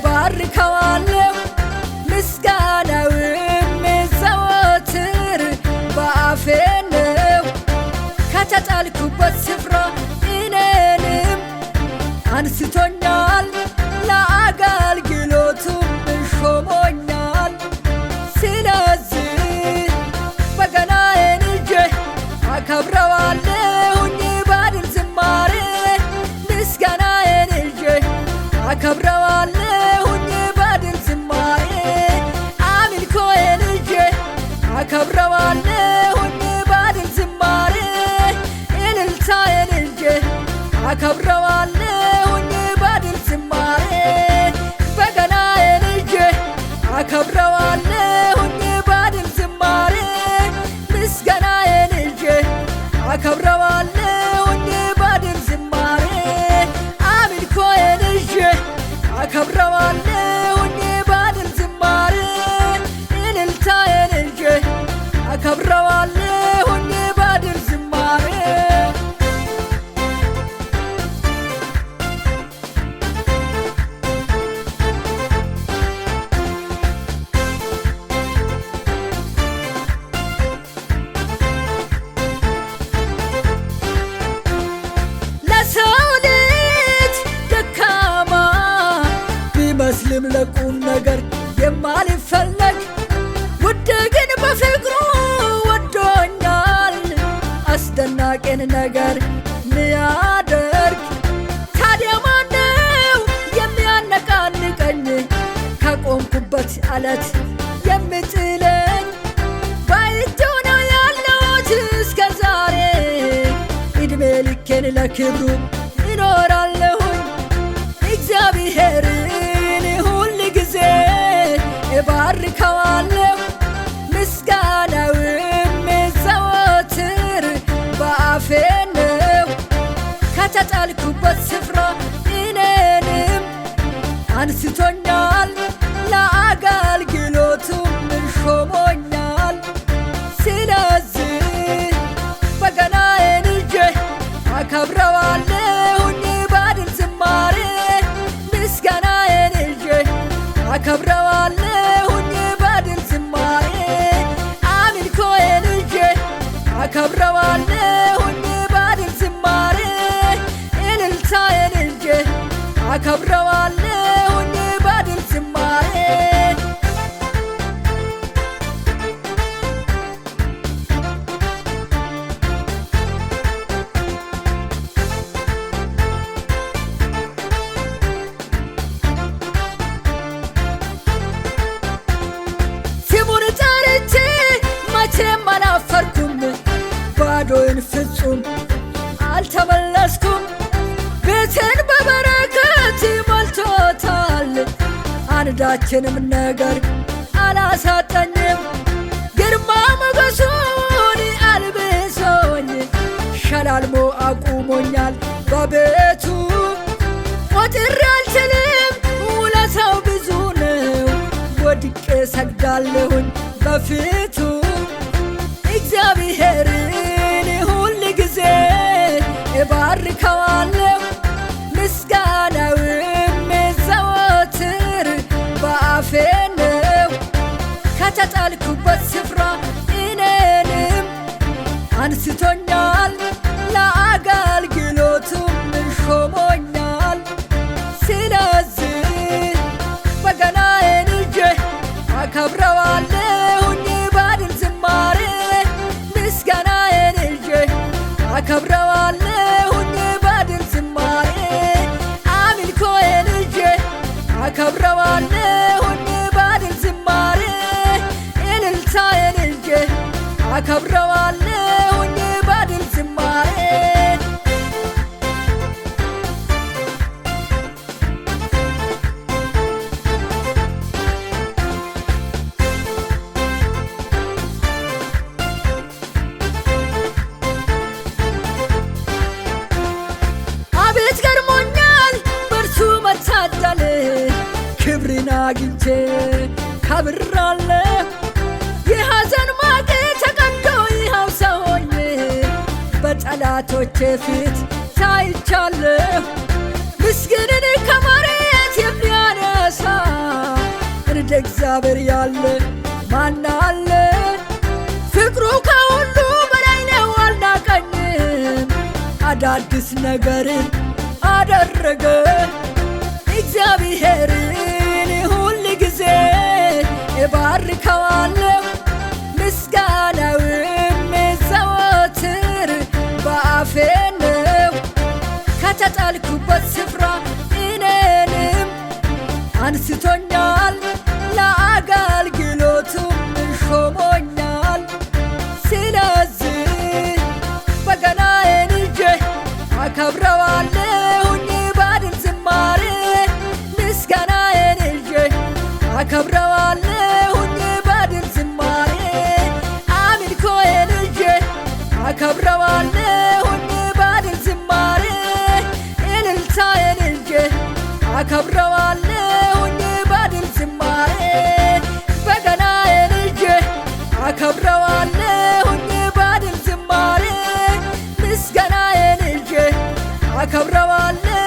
እባርከዋለሁ ምስጋናውም ዘወትር በአፌ ነው። ከተጣልኩበት ስፍራ እኔንም አንስቶኛል፣ ለአገልግሎቱም ሾሞኛል። ስለዚህ በገናዬን ይዤ አከብረዋለሁኝ ባድል ዝማሬ። ምስጋናዬን ይዤ አከብረዋለሁኝ ባድል ዝማሬ። አምልኮዬን ይዤ አከብረዋለሁኝ ባድል ዝማሬ። እልልታዬን ይዤ አከብረዋለሁኝ ባድል ዝማሬ። በገናዬን ይዤ አከብረዋለሁኝ ባድል ዝማሬ። ምስጋናዬን ይዤ አከብረዋለሁኝ ባድል ዝማሬ። አምልኮዬን ይዤ አከብረዋለሁኝ ባድል ዝማሬ። እልልታዬን ይዤ አከብረዋለሁኝ ባድል ዝማሬ። መስልም ለቁም ነገር የማልፈለግ ውድ ግን በፍቅሩ ወዶኛል። አስደናቂን ነገር ሚያደርግ ታዲያ ማነው የሚያነቃንቀኝ? ከቆምኩበት አለት የምጥለኝ? በእጁ ነው ያለሁት እስከ ዛሬ። ዕድሜ ልኬን ለክብሩ እኖራለሁኝ እግዚአብሔርን ሁል ጊዜ እባርከዋለሁ ምስጋናውም ዘወትር በአፌ ነው። ከተጣልኩበት ስፍራ እኔንም አንስቶኛል፣ ለአገልግሎቱም ሾሞኛል። ስለዚህ በገናዬን ይዤ አከብረዋለሁኝ ባድል ዝማሬ። ምስጋናዬን ይዤ አከብረዋለሁኝ ባድል ዝማሬ። አምልኮዬን ይዤ አከብረዋለሁኝ ባድል ዝማሬ። እልልታዬን ይዤ አከብረዋለሁኝ ባድል ዝማሬ። መቼም አላፈርኩም፣ ባዶዬን ፍጹም አልተመለስኩም። ቤቴን በበረከት ሞልቶታል፣ አንዳችንም ነገር አላሳጠኝም። ግርማ ሞገሱን አልብሶኝ ሸላልሞ አቁሞኛል በቤቱ። ቆጥሬ አልችልም ውለታው ብዙ ነው፣ ወድቄ ሰግዳለሁኝ በፊቱ። እግዚአብሔርን ሁል ጊዜ እባርከዋለሁ ምስጋናውም ዘወትር በአፌ ነው። ከተጣልኩበት ስፍራ እኔንም አንስቶኛል፣ ለአገልግሎቱም ሾሞኛል። ስለዚህ በገናዬን ይዤ አከብረዋለሁኝ ባድል ዝማሬ። ምስጋናዬን ይዤ አከብረዋለሁኝ ባድል ዝማሬ። አምልኮዬን ይዤ አከብረዋለሁኝ ባድል ዝማሬ። እልልታዬን ይዤ አከብረዋለሁኝ ባድል ዝማሬ። ክብርን አግኝቼ ከብራለሁ። የሐዘን ማቄ ተቀዶ ይኸው ሰው ሆኜ በጠላቶቼ ፊት ታይቻለሁ። ምስግንን ከመሬት የሚያነሳ እግዚአብሔር ያለ ማን አለ? ፍቅሩ ከሁሉ በላይ ነው አልናቀኝም። አዳዲስ ነገርን አደረገ እግዚአብሔርን ሁል ጊዜ እባርከዋለሁ ምስጋናውም ዘወትር በአፌ ነው። ከተጣልኩበት ስፍራ እኔንም አንስቶኛል ለአገልግሎቱም ሾሞኛል። ስለዚህ በገናዬን ይዤ አከብረዋለሁኝ ባድል ዝማሬ ምስጋናዬን ይዤ አከብረዋለሁኝ ባድል ዝማሬ አምልኮዬን ይዤ አከብረዋለሁኝ ባድል ዝማሬ እልልታዬን ይዤ አከብረዋለሁኝ ባድል ዝማሬ በገናዬን ይዤ አከብረዋለሁኝ ባድል ዝማሬ ምስጋናዬን ይዤ አከብረዋለሁ